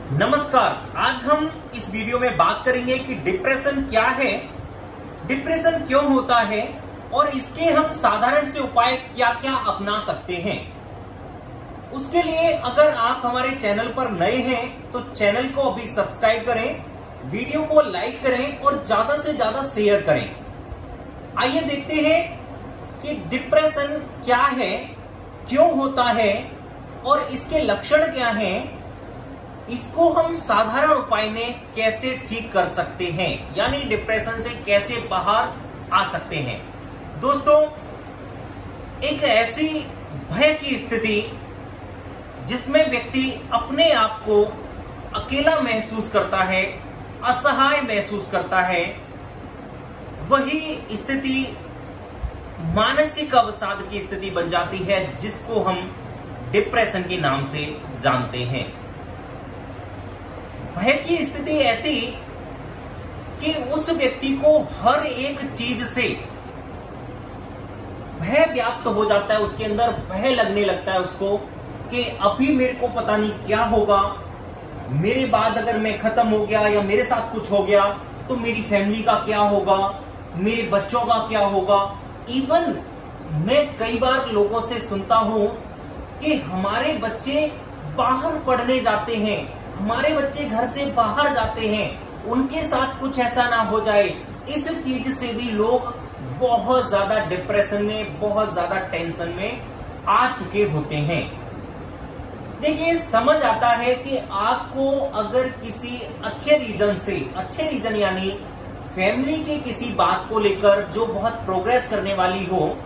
नमस्कार। आज हम इस वीडियो में बात करेंगे कि डिप्रेशन क्या है, डिप्रेशन क्यों होता है और इसके हम साधारण से उपाय क्या क्या अपना सकते हैं। उसके लिए अगर आप हमारे चैनल पर नए हैं तो चैनल को अभी सब्सक्राइब करें, वीडियो को लाइक करें और ज्यादा से ज्यादा शेयर करें। आइए देखते हैं कि डिप्रेशन क्या है, क्यों होता है और इसके लक्षण क्या हैं, इसको हम साधारण उपाय में कैसे ठीक कर सकते हैं, यानी डिप्रेशन से कैसे बाहर आ सकते हैं। दोस्तों, एक ऐसी भय की स्थिति जिसमें व्यक्ति अपने आप को अकेला महसूस करता है, असहाय महसूस करता है, वही स्थिति मानसिक अवसाद की स्थिति बन जाती है, जिसको हम डिप्रेशन के नाम से जानते हैं। भय की स्थिति ऐसी कि उस व्यक्ति को हर एक चीज से भय व्याप्त हो जाता है, उसके अंदर भय लगने लगता है उसको कि अभी मेरे को पता नहीं क्या होगा, मेरे बाद अगर मैं खत्म हो गया या मेरे साथ कुछ हो गया तो मेरी फैमिली का क्या होगा, मेरे बच्चों का क्या होगा। इवन मैं कई बार लोगों से सुनता हूं कि हमारे बच्चे बाहर पढ़ने जाते हैं, हमारे बच्चे घर से बाहर जाते हैं, उनके साथ कुछ ऐसा ना हो जाए। इस चीज से भी लोग बहुत ज्यादा डिप्रेशन में, बहुत ज्यादा टेंशन में आ चुके होते हैं। देखिए, समझ आता है कि आपको अगर किसी अच्छे रीजन यानी फैमिली के किसी बात को लेकर जो बहुत प्रोग्रेस करने वाली हो,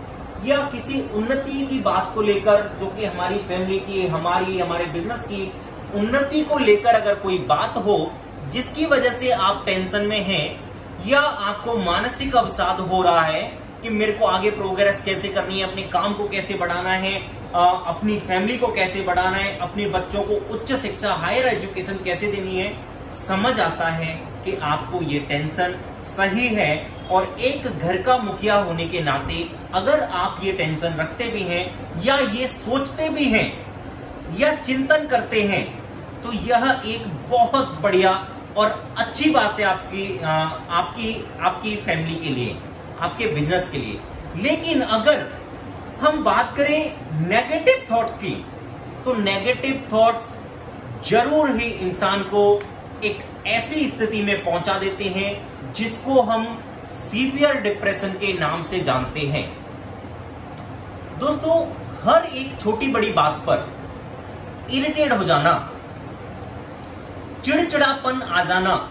या किसी उन्नति की बात को लेकर जो कि हमारी फैमिली की, हमारे बिजनेस की उन्नति को लेकर अगर कोई बात हो जिसकी वजह से आप टेंशन में हैं, या आपको मानसिक अवसाद हो रहा है कि मेरे को आगे प्रोग्रेस कैसे करनी है, अपने काम को कैसे बढ़ाना है, अपनी फैमिली को कैसे बढ़ाना है, अपने बच्चों को उच्च शिक्षा, हायर एजुकेशन कैसे देनी है, समझ आता है कि आपको ये टेंशन सही है। और एक घर का मुखिया होने के नाते अगर आप ये टेंशन रखते भी हैं या ये सोचते भी हैं या चिंतन करते हैं तो यह एक बहुत बढ़िया और अच्छी बात है आपकी फैमिली के लिए, आपके बिजनेस के लिए। लेकिन अगर हम बात करें नेगेटिव थॉट्स की, तो नेगेटिव थॉट्स जरूर ही इंसान को एक ऐसी स्थिति में पहुंचा देते हैं जिसको हम सीवियर डिप्रेशन के नाम से जानते हैं। दोस्तों, हर एक छोटी बड़ी बात पर इरिटेट हो जाना, चिड़चिड़ापन आ जाना,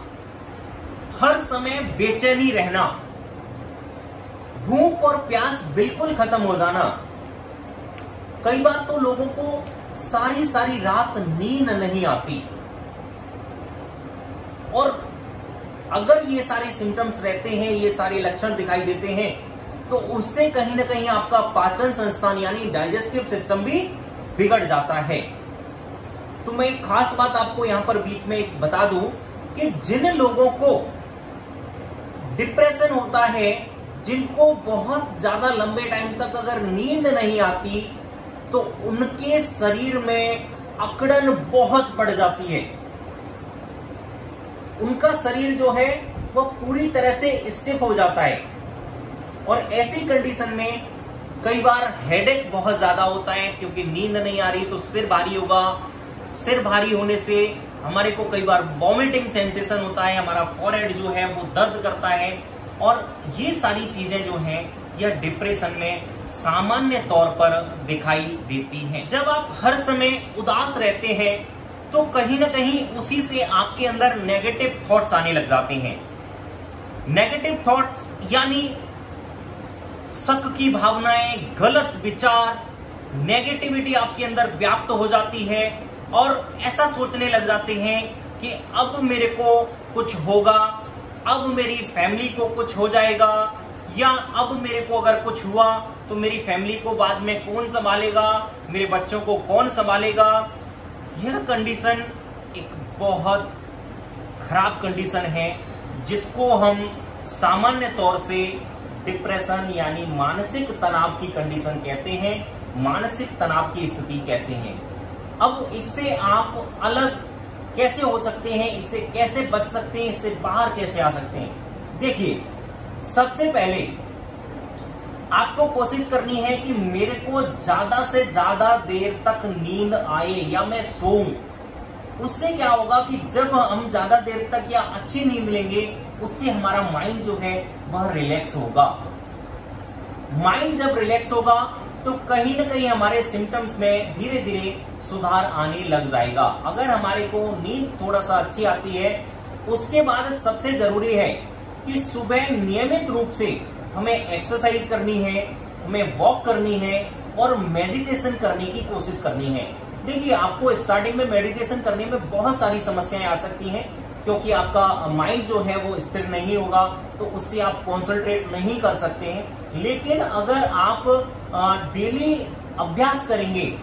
हर समय बेचैनी रहना, भूख और प्यास बिल्कुल खत्म हो जाना, कई बार तो लोगों को सारी रात नींद नहीं आती। और अगर ये सारे सिम्टम्स रहते हैं, ये सारे लक्षण दिखाई देते हैं, तो उससे कहीं ना कहीं आपका पाचन संस्थान यानी डाइजेस्टिव सिस्टम भी बिगड़ जाता है। तो मैं एक खास बात आपको यहां पर बीच में एक बता दूं कि जिन लोगों को डिप्रेशन होता है, जिनको बहुत ज्यादा लंबे टाइम तक अगर नींद नहीं आती, तो उनके शरीर में अकड़न बहुत बढ़ जाती है। उनका शरीर जो है वो पूरी तरह से स्टिफ हो जाता है। और ऐसी कंडीशन में कई बार हेडेक बहुत ज्यादा होता है, क्योंकि नींद नहीं आ रही तो सिर भारी होगा, सिर भारी होने से हमारे को कई बार वॉमिटिंग सेंसेशन होता है, हमारा फॉरहेड जो है वो दर्द करता है। और ये सारी चीजें जो हैं यह डिप्रेशन में सामान्य तौर पर दिखाई देती हैं। जब आप हर समय उदास रहते हैं तो कहीं ना कहीं उसी से आपके अंदर नेगेटिव थॉट्स आने लग जाते हैं। नेगेटिव थॉट्स यानी शक की भावनाएं, गलत विचार, नेगेटिविटी आपके अंदर व्याप्त हो जाती है और ऐसा सोचने लग जाते हैं कि अब मेरे को कुछ होगा, अब मेरी फैमिली को कुछ हो जाएगा, या अब मेरे को अगर कुछ हुआ तो मेरी फैमिली को बाद में कौन संभालेगा, मेरे बच्चों को कौन संभालेगा। यह कंडीशन एक बहुत खराब कंडीशन है जिसको हम सामान्य तौर से डिप्रेशन यानी मानसिक तनाव की कंडीशन कहते हैं, मानसिक तनाव की स्थिति कहते हैं। अब इससे आप अलग कैसे हो सकते हैं, इससे कैसे बच सकते हैं, इससे बाहर कैसे आ सकते हैं। देखिए, सबसे पहले आपको कोशिश करनी है कि मेरे को ज्यादा से ज्यादा देर तक नींद आए या मैं सोऊं। उससे क्या होगा कि जब हम ज्यादा देर तक या अच्छी नींद लेंगे, उससे हमारा माइंड जो है वह रिलैक्स होगा। माइंड जब रिलैक्स होगा तो कहीं ना कहीं हमारे सिम्टम्स में धीरे धीरे सुधार आने लग जाएगा। अगर हमारे को नींद थोड़ा सा अच्छी आती है, उसके बाद सबसे जरूरी है कि सुबह नियमित रूप से हमें एक्सरसाइज करनी है, हमें वॉक करनी है और मेडिटेशन करने की कोशिश करनी है। देखिए, आपको स्टार्टिंग में मेडिटेशन करने में बहुत सारी समस्याएं आ सकती हैं, क्योंकि आपका माइंड जो है वो स्थिर नहीं होगा, तो उससे आप कॉन्सेंट्रेट नहीं कर सकते हैं। लेकिन अगर आप डेली अभ्यास करेंगे,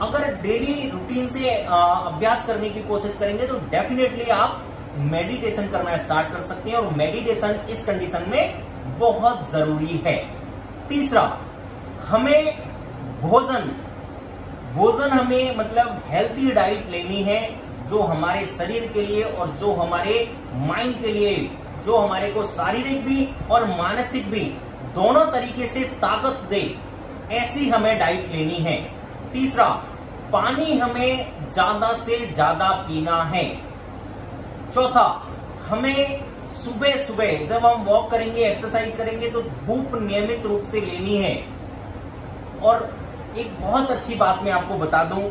अगर डेली रूटीन से अभ्यास करने की कोशिश करेंगे, तो डेफिनेटली आप मेडिटेशन करना स्टार्ट कर सकते हैं। और मेडिटेशन इस कंडीशन में बहुत जरूरी है। तीसरा, हमें भोजन हमें मतलब हेल्थी डाइट लेनी है, जो हमारे शरीर के लिए और जो हमारे माइंड के लिए, जो हमारे को शारीरिक भी और मानसिक भी दोनों तरीके से ताकत दे, ऐसी हमें डाइट लेनी है। तीसरा, पानी हमें ज्यादा से ज्यादा पीना है। चौथा, हमें सुबह सुबह जब हम वॉक करेंगे, एक्सरसाइज करेंगे, तो धूप नियमित रूप से लेनी है। और एक बहुत अच्छी बात मैं आपको बता दूं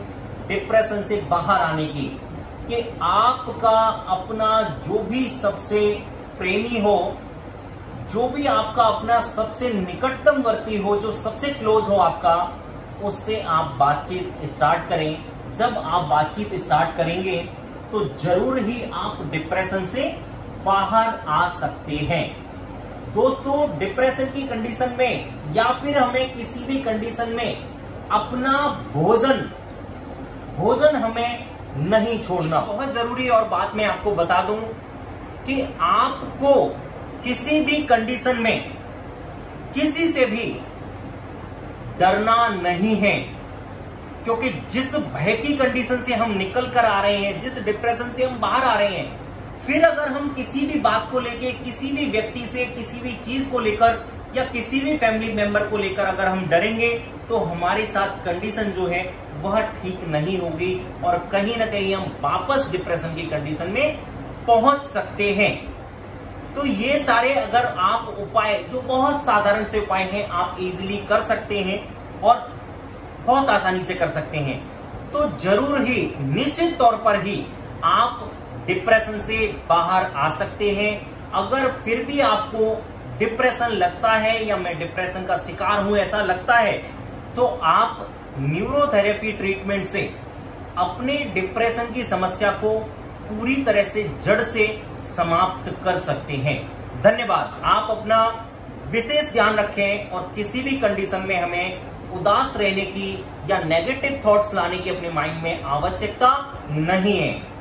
डिप्रेशन से बाहर आने की, कि आपका अपना जो भी सबसे प्रेमी हो, जो भी आपका अपना सबसे निकटतम वर्ती हो, जो सबसे क्लोज हो आपका, उससे आप बातचीत स्टार्ट करें। जब आप बातचीत स्टार्ट करेंगे तो जरूर ही आप डिप्रेशन से बाहर आ सकते हैं। दोस्तों, डिप्रेशन की कंडीशन में या फिर हमें किसी भी कंडीशन में अपना भोजन हमें नहीं छोड़ना बहुत जरूरी है। और बात मैं आपको बता दूं कि आपको किसी भी कंडीशन में किसी से भी डरना नहीं है, क्योंकि जिस भय की कंडीशन से हम निकल कर आ रहे हैं, जिस डिप्रेशन से हम बाहर आ रहे हैं, फिर अगर हम किसी भी बात को लेके, किसी भी व्यक्ति से, किसी भी चीज को लेकर या किसी भी फैमिली मेंबर को लेकर अगर हम डरेंगे, तो हमारे साथ कंडीशन जो है वह ठीक नहीं होगी और कहीं ना कहीं हम वापस डिप्रेशन की कंडीशन में पहुंच सकते हैं। तो ये सारे अगर आप उपाय, जो बहुत साधारण से उपाय हैं, आप इजीली कर सकते हैं और बहुत आसानी से कर सकते हैं, तो जरूर ही निश्चित तौर पर ही आप डिप्रेशन से बाहर आ सकते हैं। अगर फिर भी आपको डिप्रेशन लगता है या मैं डिप्रेशन का शिकार हूं ऐसा लगता है, तो आप न्यूरोथेरेपी ट्रीटमेंट से अपने डिप्रेशन की समस्या को पूरी तरह से जड़ से समाप्त कर सकते हैं। धन्यवाद। आप अपना विशेष ध्यान रखें और किसी भी कंडीशन में हमें उदास रहने की या नेगेटिव थॉट्स लाने की अपने माइंड में आवश्यकता नहीं है।